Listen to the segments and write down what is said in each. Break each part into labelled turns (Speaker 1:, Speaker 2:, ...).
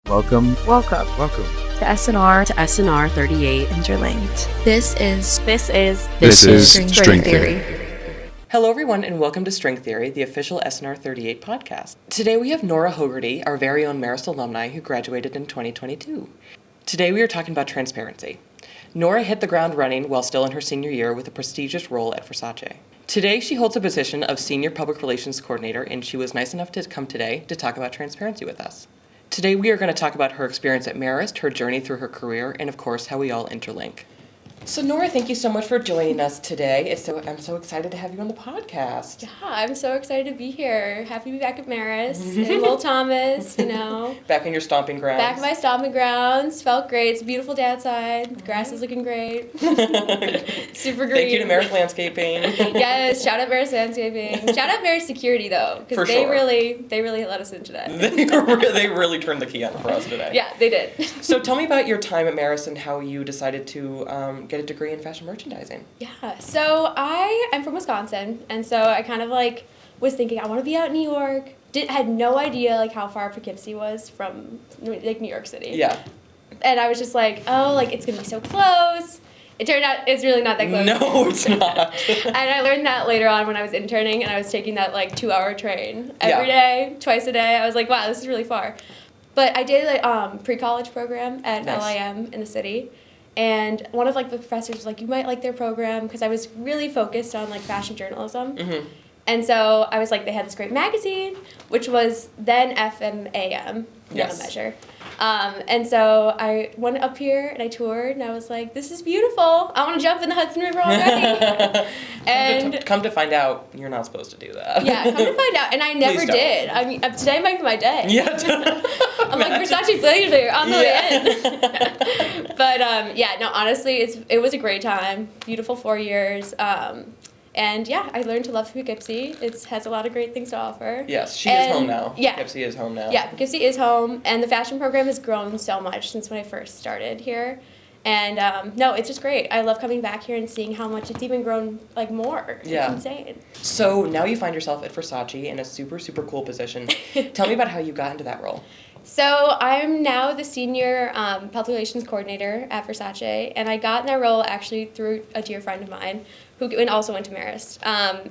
Speaker 1: Welcome
Speaker 2: to SNR38
Speaker 3: Interlinked.
Speaker 2: This is
Speaker 1: String Theory.
Speaker 4: Hello, everyone, and welcome to String Theory, the official SNR38 podcast. Today we have Nora Hogerty, our very own Marist alumni who graduated in 2022. Today we are talking about transparency. Nora hit the ground running while still in her senior year with a prestigious role at Versace. Today she holds a position of Senior Public Relations Coordinator, and she was nice enough to come today to talk about transparency with us. Today we are going to talk about her experience at Marist, her journey through her career, and of course how we all interlink. So Nora, thank you so much for joining us today. I'm so excited to have you on the podcast.
Speaker 3: Yeah, I'm so excited to be here. Happy to be back at Marist and Ellie Thomas,
Speaker 4: Back in your stomping grounds.
Speaker 3: Back in my stomping grounds. Felt great. It's beautiful day outside. The grass is looking great. Super green.
Speaker 4: Thank you to Marist Landscaping.
Speaker 3: Yes, shout out Marist Landscaping. Shout out Marist Security though, because they really let us in today.
Speaker 4: They really turned the key on for us today.
Speaker 3: Yeah, they did.
Speaker 4: So tell me about your time at Marist and how you decided to get a degree in fashion merchandising.
Speaker 3: Yeah, so I'm from Wisconsin, and so I kind of was thinking I want to be out in New York. Had no idea how far Poughkeepsie was from New York City.
Speaker 4: Yeah.
Speaker 3: And I was just it's gonna be so close. It turned out it's really not that close.
Speaker 4: No, it's not.
Speaker 3: And I learned that later on when I was interning and I was taking that 2-hour train every day, twice a day. I was like, wow, this is really far. But I did pre-college program at LIM in the city. And one of the professors was like, you might like their program, because I was really focused on fashion journalism. Mm-hmm. And so I was they had this great magazine, which was then FMAM, not a measure. And so I went up here and I toured and I was like, this is beautiful. I want to jump in the Hudson River already. And
Speaker 4: come to find out, you're not supposed to do that.
Speaker 3: Yeah, come to find out. And I never did. I mean, today might be my day.
Speaker 4: Yeah.
Speaker 3: I'm Versace player on the way in. But honestly, it was a great time. Beautiful 4 years. And yeah, I learned to love Poughkeepsie. It has a lot of great things to offer.
Speaker 4: Yes, she is home now.
Speaker 3: Yeah.
Speaker 4: Poughkeepsie is home now.
Speaker 3: Yeah, Poughkeepsie is home. And the fashion program has grown so much since when I first started here. And it's just great. I love coming back here and seeing how much it's even grown more.
Speaker 4: Yeah.
Speaker 3: It's insane.
Speaker 4: So now you find yourself at Versace in a super, super cool position. Tell me about how you got into that role.
Speaker 3: So I'm now the Senior Public Relations Coordinator at Versace, and I got in that role actually through a dear friend of mine who also went to Marist.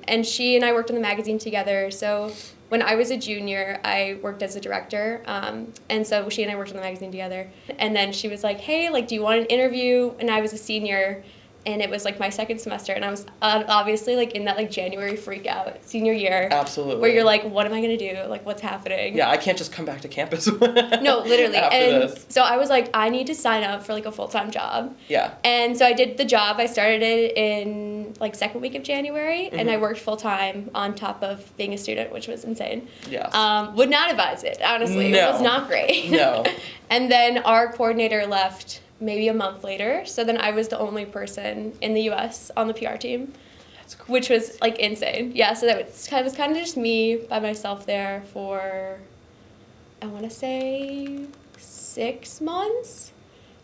Speaker 3: And she and I worked on the magazine together. So when I was a junior, I worked as a director, and so she and I worked on the magazine together. And then she was like, hey, do you want an interview? And I was a senior, and it was my second semester, and I was obviously in that January freak out senior year.
Speaker 4: Absolutely.
Speaker 3: Where you're what am I gonna do? What's happening?
Speaker 4: Yeah, I can't just come back to campus.
Speaker 3: No, literally.
Speaker 4: After this.
Speaker 3: So I was I need to sign up for a full-time job.
Speaker 4: Yeah.
Speaker 3: And so I did the job. I started it in second week of January, and I worked full-time on top of being a student, which was insane.
Speaker 4: Yes.
Speaker 3: Would not advise it, honestly.
Speaker 4: No.
Speaker 3: It was not great.
Speaker 4: No.
Speaker 3: And then our coordinator left maybe a month later, so then I was the only person in the U.S. on the PR team.
Speaker 4: That's cool.
Speaker 3: Which was insane. Yeah, so that was kind of just me by myself there for, I want to say 6 months.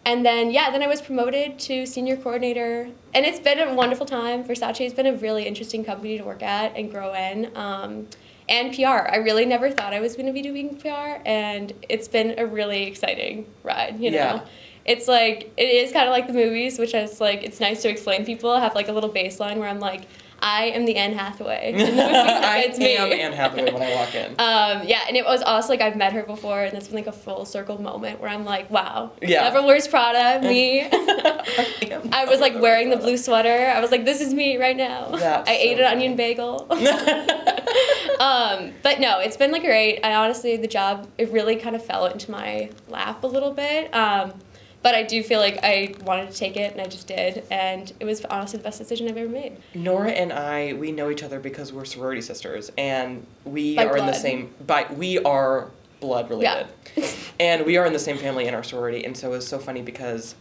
Speaker 3: And then I was promoted to senior coordinator, and it's been a wonderful time. Versace has been a really interesting company to work at and grow in. And PR. I really never thought I was going to be doing PR, and it's been a really exciting ride, you know?
Speaker 4: Yeah.
Speaker 3: It's it is kind of like the movies, which is it's nice to explain to people. I have a little baseline where I'm I am the Anne Hathaway.
Speaker 4: It's me. I am Anne Hathaway when I walk in.
Speaker 3: And it was also I've met her before, and it's been a full circle moment where I'm wow.
Speaker 4: Yeah.
Speaker 3: Never wears Prada, me. I was wearing the blue sweater. I was this is me right now.
Speaker 4: That's
Speaker 3: I ate an
Speaker 4: funny.
Speaker 3: onion bagel. But no, it's been great. I honestly, the job, it really kind of fell into my lap a little bit. But I do feel I wanted to take it, and I just did, and it was honestly the best decision I've ever made.
Speaker 4: Nora and we know each other because we're sorority sisters, and we
Speaker 3: By
Speaker 4: are in the
Speaker 3: blood.
Speaker 4: same. We are blood related, and we are in the same family in our sorority, and so it was so funny because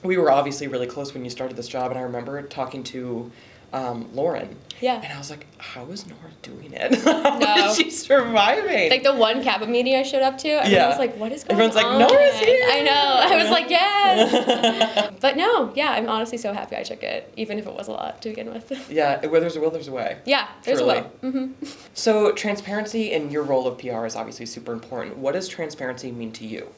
Speaker 4: we were obviously really close when you started this job, and I remember talking to Lauren.
Speaker 3: Yeah.
Speaker 4: And I was like, how is Nora doing it? How is she surviving?
Speaker 3: The one cabin meeting I showed up to, everyone was what is going on?
Speaker 4: Everyone's Nora's here!
Speaker 3: I know. I was yes! But no, I'm honestly so happy I took it, even if it was a lot to begin with.
Speaker 4: Yeah, where there's a will, there's a way.
Speaker 3: Yeah, there's
Speaker 4: Truly.
Speaker 3: a will. Mm-hmm.
Speaker 4: So transparency in your role of PR is obviously super important. What does transparency mean to you?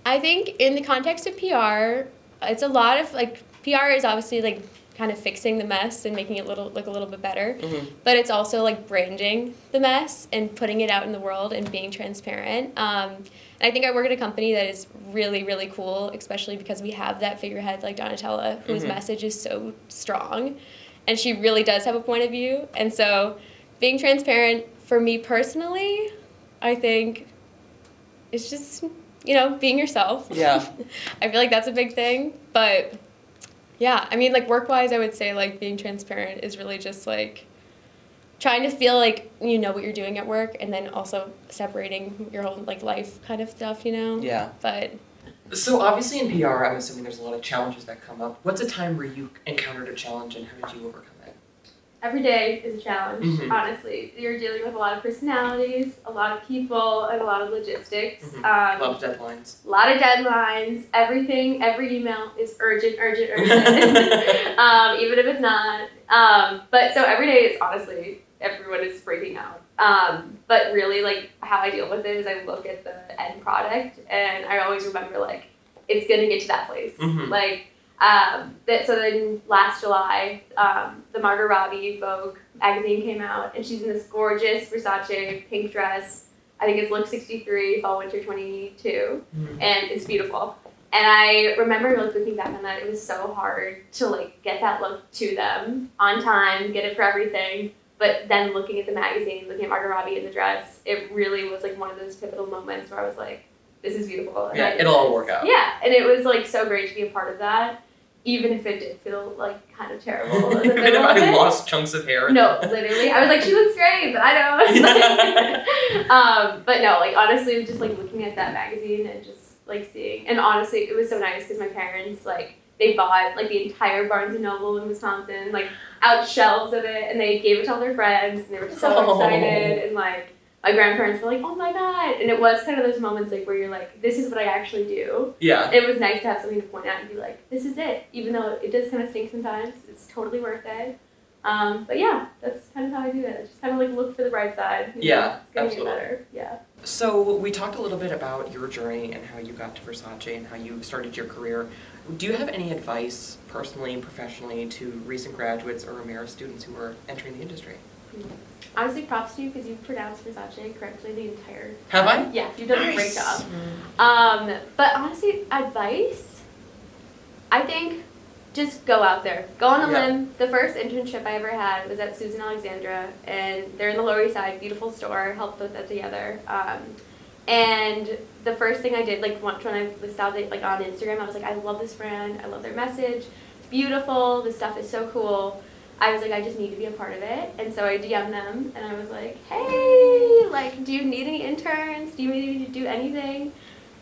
Speaker 3: I think in the context of PR, it's a lot of, like, PR is obviously, like, kind of fixing the mess and making it look a little bit better. But it's also, like, branding the mess and putting it out in the world and being transparent. And I think I work at a company that is really, really cool, especially because we have that figurehead like Donatella, whose message is so strong. And she really does have a point of view. And so being transparent for me personally, I think it's just, you know, being yourself.
Speaker 4: Yeah.
Speaker 3: I feel like that's a big thing. But yeah, I mean, like, work-wise, I would say, like, being transparent is really just, like, trying to feel like you know what you're doing at work, and then also separating your whole, like, life kind of stuff, you know?
Speaker 4: Yeah.
Speaker 3: But
Speaker 4: So obviously in PR, I'm assuming there's a lot of challenges that come up. What's a time where you encountered a challenge and how did you overcome it?
Speaker 3: every day is a challenge, honestly. You're dealing with a lot of personalities, a lot of people, and a lot of logistics.
Speaker 4: A lot of deadlines.
Speaker 3: A lot of deadlines. Everything, every email is urgent, even if it's not. But so every day is honestly, everyone is freaking out. But really, like, how I deal with it is I look at the end product, and I always remember, like, it's gonna get to that place. Like, so then last July, the Margot Robbie Vogue magazine came out, and she's in this gorgeous Versace pink dress. I think it's look 63, fall winter 22, and it's beautiful. And I remember, like, looking back on that, it was so hard to, like, get that look to them on time, get it for everything. But then looking at the magazine, looking at Margot Robbie in the dress, it really was, like, one of those pivotal moments where I was like, this is beautiful. And
Speaker 4: yeah, it'll all work out.
Speaker 3: Yeah, and it was, like, so great to be a part of that. Even if it did feel, like, kind of terrible.
Speaker 4: Even if I lost chunks of hair.
Speaker 3: No, literally. I was like, she looks great, but I don't. But no, like, honestly, just, like, looking at that magazine and just, like, seeing. And honestly, it was so nice because my parents, like, they bought, like, the entire Barnes & Noble in Wisconsin, like, out shelves of it, and they gave it to all their friends, and they were so excited, and, like, my grandparents were like, oh my god, and it was kind of those moments, like, where you're like, this is what I actually do.
Speaker 4: Yeah.
Speaker 3: It was nice to have something to point out and be like, this is it, even though it does kind of stink sometimes, it's totally worth it. But yeah, that's kind of how I do it. I just kind of, like, look for the bright side. You know, it's gonna get better. Yeah.
Speaker 4: So we talked a little bit about your journey and how you got to Versace and how you started your career. Do you have any advice, personally and professionally, to recent graduates or Marist students who are entering the industry?
Speaker 3: Honestly, props to you because you pronounced Versace correctly the entire time.
Speaker 4: Have I?
Speaker 3: Yeah, you've done a great job. But honestly, advice, I think just go out there. Go on a limb. The first internship I ever had was at Susan Alexandra, and they're in the Lower East Side, beautiful store, helped put that together. And the first thing I did, like, when I was out, like, on Instagram, I was like, I love this brand, I love their message, it's beautiful, this stuff is so cool. I was like, I just need to be a part of it. And so I DM'd them, and I was like, hey, like, do you need any interns? Do you need me to do anything?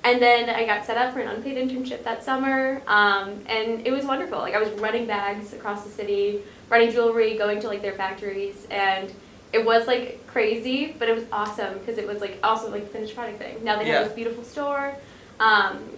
Speaker 3: And then I got set up for an unpaid internship that summer, and it was wonderful. Like, I was running bags across the city, running jewelry, going to, like, their factories, and it was, like, crazy, but it was awesome because it was, like, also, like, a finished product thing. Now they have this beautiful store.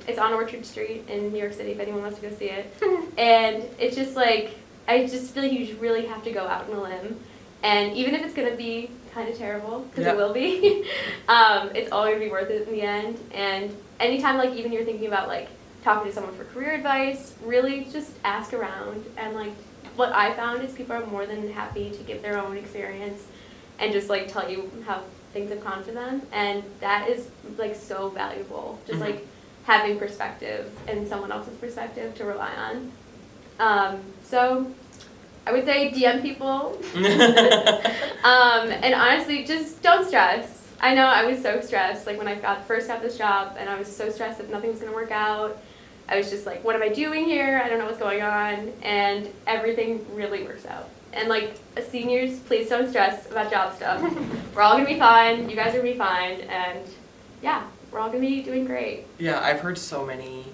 Speaker 3: It's on Orchard Street in New York City if anyone wants to go see it. And it's just, like, I just feel like you really have to go out on a limb. And even if it's going to be kind of terrible, because it will be, it's all going to be worth it in the end. And anytime, like, even you're thinking about, like, talking to someone for career advice, really just ask around. And, like, what I found is people are more than happy to give their own experience and just, like, tell you how things have gone for them. And that is, like, so valuable. Just, like, having perspective and someone else's perspective to rely on. So I would say DM people. And honestly, just don't stress. I know I was so stressed, like, when I first got this job, and I was so stressed that nothing was going to work out. I was just like, what am I doing here? I don't know what's going on. And everything really works out. And, like, seniors, please don't stress about job stuff. We're all going to be fine. You guys are going to be fine. And, yeah, we're all going to be doing great.
Speaker 4: Yeah, I've heard so many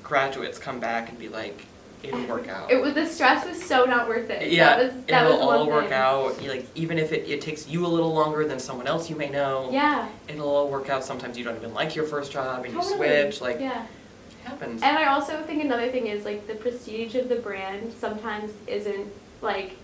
Speaker 4: graduates come back and be like, it'll work out.
Speaker 3: The stress was so not worth it.
Speaker 4: Yeah,
Speaker 3: that
Speaker 4: it'll
Speaker 3: was
Speaker 4: all work out. Like, even if it takes you a little longer than someone else you may know.
Speaker 3: Yeah.
Speaker 4: It'll all work out. Sometimes you don't even like your first job and you switch. Like, it happens.
Speaker 3: And I also think another thing is, like, the prestige of the brand sometimes isn't, like,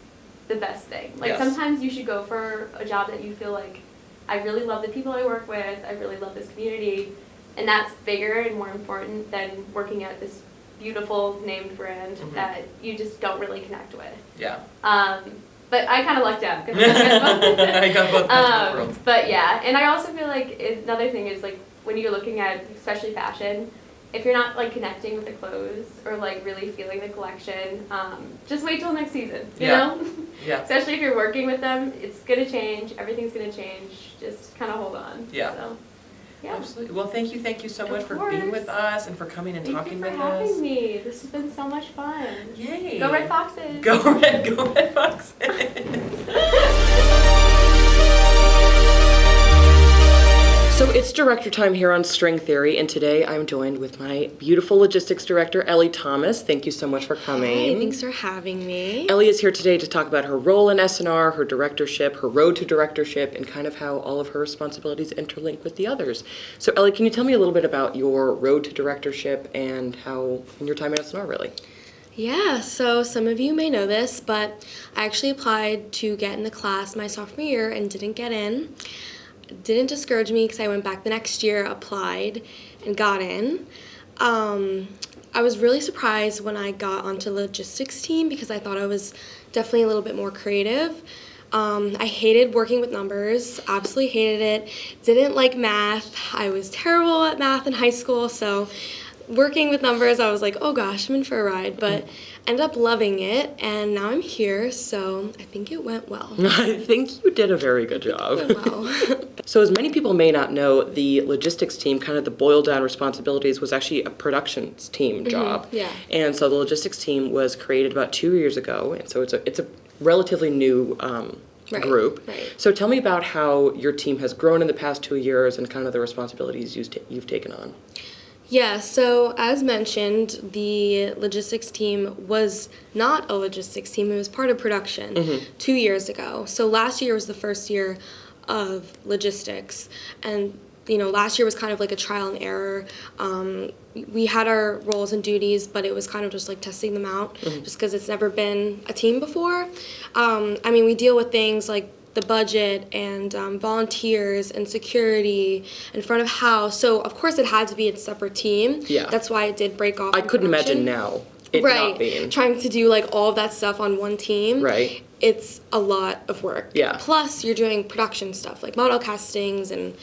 Speaker 3: the best thing. Like, sometimes you should go for a job that you feel like, I really love the people I work with, I really love this community, And that's bigger and more important than working at this beautiful named brand that you just don't really connect with.
Speaker 4: Yeah.
Speaker 3: But I kind of lucked out. Cause
Speaker 4: I got both ends of the world.
Speaker 3: But yeah, and I also feel like another thing is like when you're looking at especially fashion, if you're not like connecting with the clothes or like really feeling the collection, just wait till next season. You know?
Speaker 4: Yeah.
Speaker 3: Especially if you're working with them, it's gonna change. Everything's gonna change. Just kind of hold on.
Speaker 4: Yeah.
Speaker 3: So, yeah.
Speaker 4: Absolutely. Well, thank you so much for being with us and for coming and talking with us.
Speaker 3: Thank you for having me. This has been so much fun.
Speaker 4: Yay.
Speaker 3: Go Red Foxes.
Speaker 4: Go Red Foxes. So it's director time here on String Theory, and today I'm joined with my beautiful logistics director, Ellie Thomas. Thank you so much for coming.
Speaker 2: Hi, thanks for having me.
Speaker 4: Ellie is here today to talk about her role in SNR, her directorship, her road to directorship, and kind of how all of her responsibilities interlink with the others. So Ellie, can you tell me a little bit about your road to directorship and how, in your time at SNR, really?
Speaker 2: Yeah, so some of you may know this, but I actually applied to get in the class my sophomore year and didn't get in. Didn't discourage me because I went back the next year, applied, and got in. I was really surprised when I got onto the logistics team because I thought I was definitely a little bit more creative. I hated working with numbers, absolutely hated it. Didn't like math. I was terrible at math in high school, so working with numbers, I was like, oh gosh, I'm in for a ride, but ended up loving it, and now I'm here, so I think it went well.
Speaker 4: I think you did a very good job.
Speaker 2: It went well.
Speaker 4: So as many people may not know, the logistics team, kind of the boiled down responsibilities, was actually a productions team job.
Speaker 2: Yeah.
Speaker 4: And so the logistics team was created about 2 years ago, and so it's a relatively new group.
Speaker 2: Right.
Speaker 4: So tell me about how your team has grown in the past 2 years and kind of the responsibilities you've taken on.
Speaker 2: Yeah, so as mentioned, the logistics team was not a logistics team. It was part of production 2 years ago. So last year was the first year of logistics. And, last year was kind of like a trial and error. We had our roles and duties, but it was kind of just like testing them out just because it's never been a team before. We deal with things like the budget and volunteers and security and front of house. So, of course, it had to be a separate team.
Speaker 4: Yeah.
Speaker 2: That's why it did break off.
Speaker 4: I couldn't imagine now it not being.
Speaker 2: Trying to do, like, all of that stuff on one team.
Speaker 4: Right.
Speaker 2: It's a lot of work.
Speaker 4: Yeah.
Speaker 2: Plus, you're doing production stuff, like model castings and,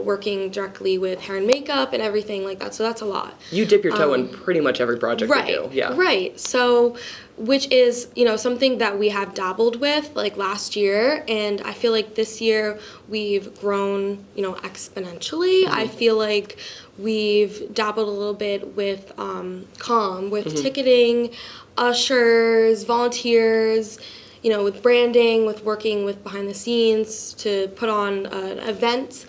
Speaker 2: working directly with hair and makeup and everything like that. So that's a lot.
Speaker 4: You dip your toe in pretty much every project you do. Yeah.
Speaker 2: Right. So, which is, something that we have dabbled with, like, last year. And I feel like this year we've grown, exponentially. I feel like we've dabbled a little bit with with ticketing, ushers, volunteers, with branding, with working with behind the scenes to put on an event,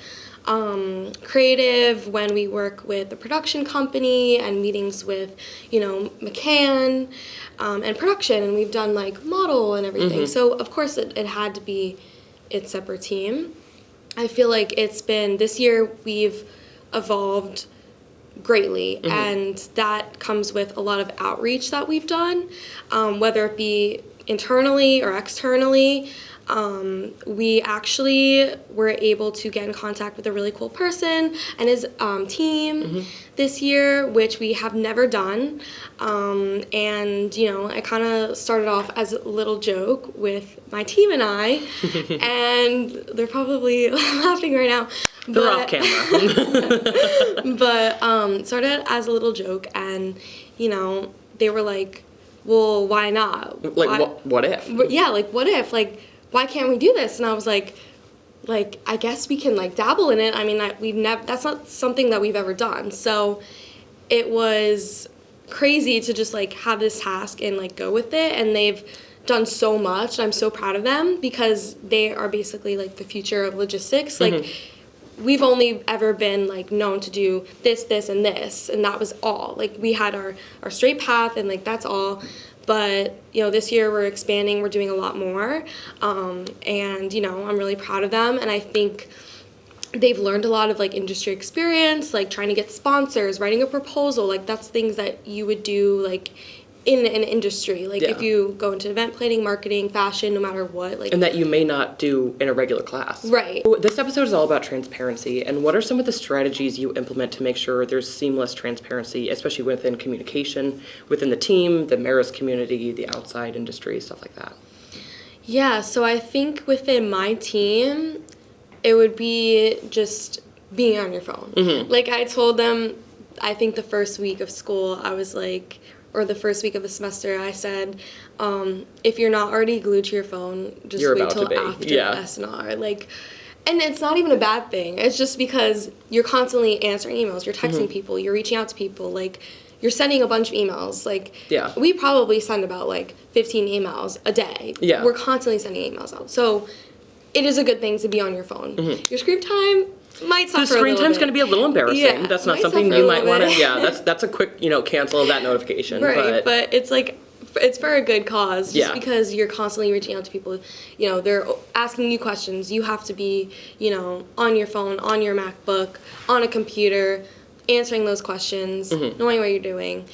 Speaker 2: creative when we work with the production company and meetings with, McCann and production, and we've done like model and everything. So of course it had to be its separate team. I feel like this year we've evolved greatly, and that comes with a lot of outreach that we've done, whether it be internally or externally. We actually were able to get in contact with a really cool person and his team this year, which we have never done. And, I kind of started off as a little joke with my team and I, and they're probably laughing right now.
Speaker 4: They're off camera.
Speaker 2: But started as a little joke, and, they were like, well, why not?
Speaker 4: What if?
Speaker 2: Yeah, like, what if? Like, why can't we do this? And I was like, I guess we can, like, dabble in it. I mean, that's not something that we've ever done. So it was crazy to just, like, have this task and, like, go with it. And they've done so much. I'm so proud of them because they are basically, like, the future of logistics. Like, we've only ever been, like, known to do this, and this, and that was all. Like, we had our straight path, and, like, that's all. But, this year we're expanding, we're doing a lot more, and, I'm really proud of them, and I think they've learned a lot of, like, industry experience, like, trying to get sponsors, writing a proposal, like, that's things that you would do, like, in an industry. Like,
Speaker 4: Yeah.
Speaker 2: if you go into event planning, marketing, fashion, no matter what, like...
Speaker 4: And that you may not do in a regular class.
Speaker 2: Right.
Speaker 4: So this episode is all about transparency, and what are some of the strategies you implement to make sure there's seamless transparency, especially within communication, within the team, the Marist community, the outside industry, stuff like that?
Speaker 2: Yeah, so I think within my team, it would be just being on your phone.
Speaker 4: Mm-hmm.
Speaker 2: Like, I told them, I think the first week of school, I was like, or the first week of the semester, I said, if you're not already glued to your phone, just
Speaker 4: You're
Speaker 2: wait
Speaker 4: about
Speaker 2: till
Speaker 4: to be.
Speaker 2: after
Speaker 4: Yeah.
Speaker 2: SNR. Like, and it's not even a bad thing. It's just because you're constantly answering emails, you're texting
Speaker 4: Mm-hmm.
Speaker 2: people, you're reaching out to people, like, you're sending a bunch of emails. Like,
Speaker 4: Yeah.
Speaker 2: we probably send about, like, 15 emails a day.
Speaker 4: Yeah.
Speaker 2: We're constantly sending emails out. So it is a good thing to be on your phone. Your screen time might suffer
Speaker 4: The screen
Speaker 2: a little
Speaker 4: time's
Speaker 2: bit.
Speaker 4: going to be a little embarrassing.
Speaker 2: Yeah,
Speaker 4: That's not
Speaker 2: might
Speaker 4: something
Speaker 2: suffer
Speaker 4: you
Speaker 2: a
Speaker 4: might
Speaker 2: little
Speaker 4: want to,
Speaker 2: bit.
Speaker 4: yeah, that's a quick, cancel of that notification.
Speaker 2: Right, but it's like, it's for a good cause. Just
Speaker 4: Yeah.
Speaker 2: because you're constantly reaching out to people, they're asking you questions. You have to be, on your phone, on your MacBook, on a computer, answering those questions, knowing what you're doing.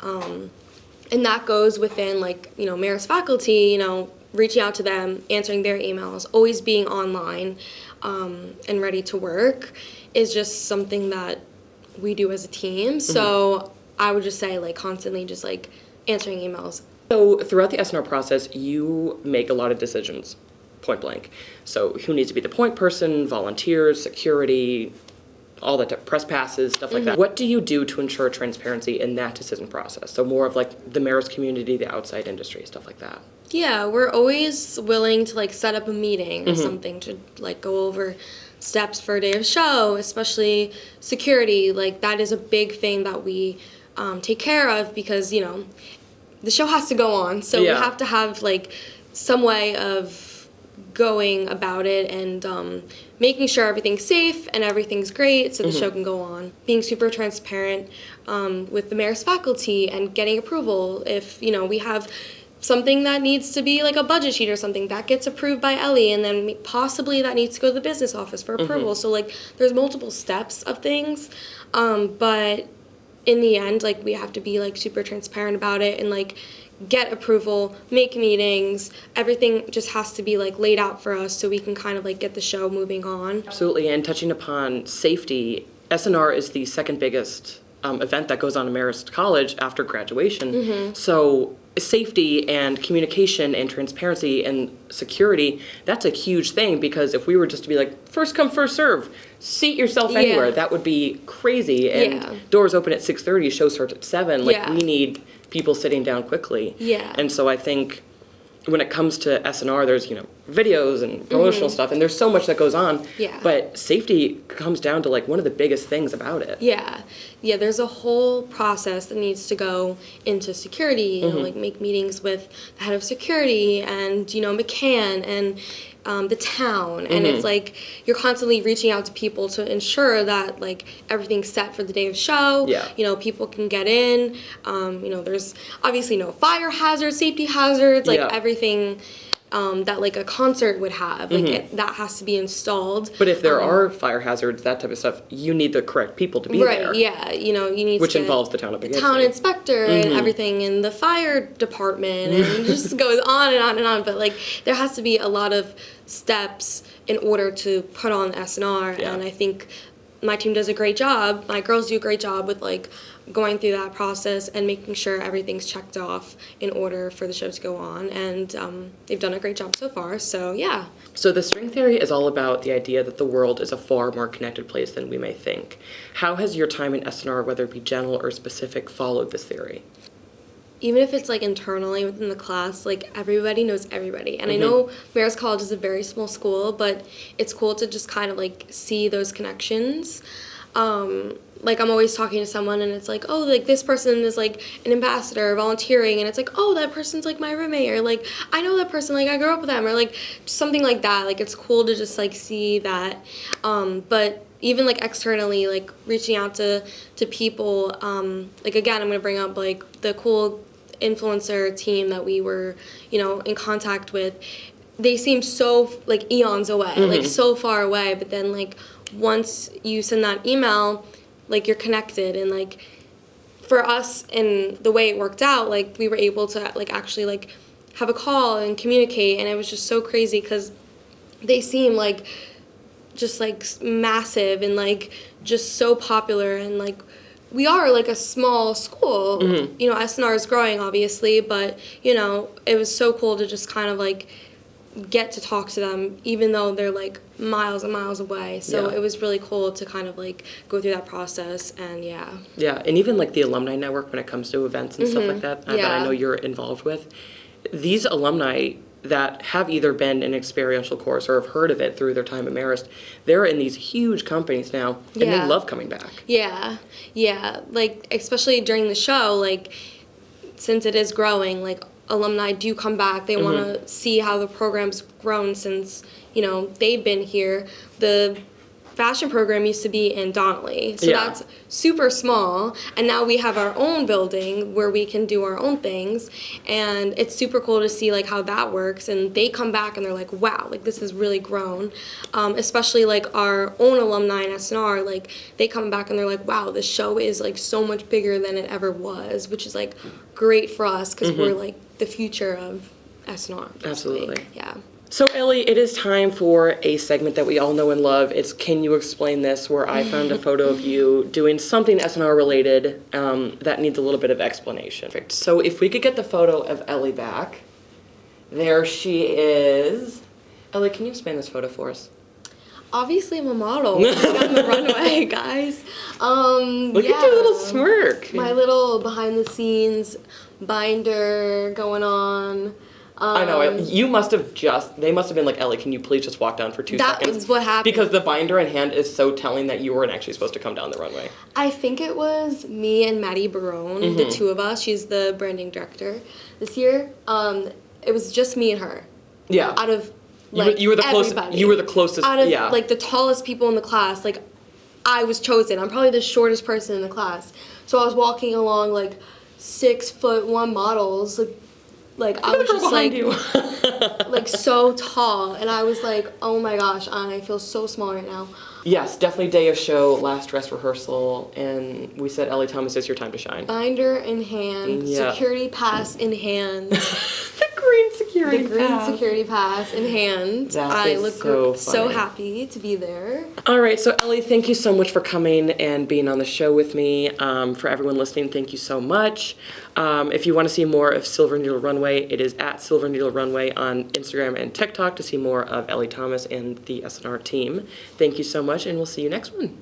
Speaker 2: And that goes within, like, Marist faculty, reaching out to them, answering their emails, always being online and ready to work is just something that we do as a team. So I would just say, like, constantly just, like, answering emails.
Speaker 4: So throughout the SNR process, you make a lot of decisions, point blank. So who needs to be the point person, volunteers, security, all that, press passes, stuff like that. What do you do to ensure transparency in that decision process? So more of like the Marist community, the outside industry, stuff like that.
Speaker 2: Yeah, we're always willing to, like, set up a meeting or something to, like, go over steps for a day of show, especially security. Like, that is a big thing that we take care of because, the show has to go on. So we have to have, like, some way of going about it and making sure everything's safe and everything's great so the show can go on. Being super transparent with the Marist faculty and getting approval. If, we have something that needs to be like a budget sheet or something, that gets approved by Ellie, and then possibly that needs to go to the business office for approval. So, like, there's multiple steps of things, but in the end, like, we have to be, like, super transparent about it and, like, get approval, make meetings. Everything just has to be, like, laid out for us so we can kind of, like, get the show moving on.
Speaker 4: Absolutely, and touching upon safety, SNR is the second biggest event that goes on at Marist College after graduation. So safety and communication and transparency and security, that's a huge thing, because if we were just to be like, first come, first serve, seat yourself anywhere, that would be crazy. And doors open at 6:30, show starts at 7. Like, we need people sitting down quickly. And so I think when it comes to SNR, there's, videos and promotional stuff, and there's so much that goes on. But safety comes down to, like, one of the biggest things about it.
Speaker 2: Yeah, there's a whole process that needs to go into security, like, make meetings with the head of security and, McCann and the town. And it's like you're constantly reaching out to people to ensure that, like, everything's set for the day of show. People can get in. There's obviously no fire hazards, safety hazards, like everything that, like, a concert would have. Like, that has to be installed.
Speaker 4: But if there are fire hazards, that type of stuff, you need the correct people to be there.
Speaker 2: You need
Speaker 4: which
Speaker 2: to
Speaker 4: involves the town of Poughkeepsie.
Speaker 2: town inspector and everything, and the fire department, and it just goes on and on and on. But, like, there has to be a lot of steps in order to put on SNR, and I think my team does a great job. My girls do a great job with, like, going through that process and making sure everything's checked off in order for the show to go on, and they've done a great job so far, so yeah.
Speaker 4: So the string theory is all about the idea that the world is a far more connected place than we may think. How has your time in SNR, whether it be general or specific, followed this theory?
Speaker 2: Even if it's, like, internally within the class, like, everybody knows everybody. And I know Marist College is a very small school, but it's cool to just kind of, like, see those connections. Like, I'm always talking to someone, and it's like, oh, like, this person is, like, an ambassador volunteering, and it's like, oh, that person's, like, my roommate, or, like, I know that person, like, I grew up with them, or, like, something like that. Like, it's cool to just, like, see that. But even, like, externally, like, reaching out to people, like, again, I'm going to bring up, like, the cool influencer team that we were, in contact with. They seem so, like, eons away, like, so far away, but then, like, once you send that email, like, you're connected, and, like, for us, and the way it worked out, like, we were able to, like, actually, like, have a call and communicate, and it was just so crazy because they seem like just like massive and like just so popular, and like we are like a small school. You know, SNR is growing obviously, but you know, it was so cool to just kind of like get to talk to them even though they're like miles and miles away. So it was really cool to kind of like go through that process. And yeah,
Speaker 4: and even like the alumni network when it comes to events and stuff like that, that I know you're involved with, these alumni that have either been in an experiential course or have heard of it through their time at Marist, they're in these huge companies now, and they love coming back. Like, especially during the show, like, since it is growing, like, alumni do come back. They want to see how the program's grown since, you know, they've been here. The fashion program used to be in Donnelly, so that's super small, and now we have our own building where we can do our own things, and it's super cool to see like how that works. And they come back and they're like, wow, like this has really grown. Especially like our own alumni in SNR, like they come back and they're like, wow, the show is like so much bigger than it ever was, which is like great for us because we're like the future of SNR. Basically. Absolutely.
Speaker 2: Yeah.
Speaker 4: So, Ellie, it is time for a segment that we all know and love. It's Can You Explain This?, where I found a photo of you doing something SNR related that needs a little bit of explanation. So if we could get the photo of Ellie back. There she is. Ellie, can you explain this photo for us?
Speaker 2: Obviously, I'm a model. I'm on the runway, guys.
Speaker 4: Look at your little smirk.
Speaker 2: My little behind-the-scenes binder going on.
Speaker 4: I know, they must have been like, Ellie, can you please just walk down for 2 seconds?
Speaker 2: That was what happened.
Speaker 4: Because the binder in hand is so telling that you weren't actually supposed to come down the runway.
Speaker 2: I think it was me and Maddie Barone, the two of us. She's the branding director this year. It was just me and her.
Speaker 4: Yeah.
Speaker 2: Out of, like,
Speaker 4: you were the
Speaker 2: everybody.
Speaker 4: You were the closest.
Speaker 2: Out of, like, the tallest people in the class, like, I was chosen. I'm probably the shortest person in the class. So I was walking along, like, 6'1" models, like I was just like, like so tall, and I was like, oh my gosh, I feel so small right now.
Speaker 4: Yes, definitely day of show, last dress rehearsal, and we said, Ellie Thomas, it's your time to shine.
Speaker 2: Binder in hand, security pass in hand.
Speaker 4: The green security pass
Speaker 2: in hand. I look so happy to be there.
Speaker 4: All right, so Ellie, thank you so much for coming and being on the show with me. For everyone listening, thank you so much. If you want to see more of Silver Needle Runway, it is at Silver Needle Runway on Instagram and TikTok to see more of Ellie Thomas and the SNR team. Thank you so much, and we'll see you next one.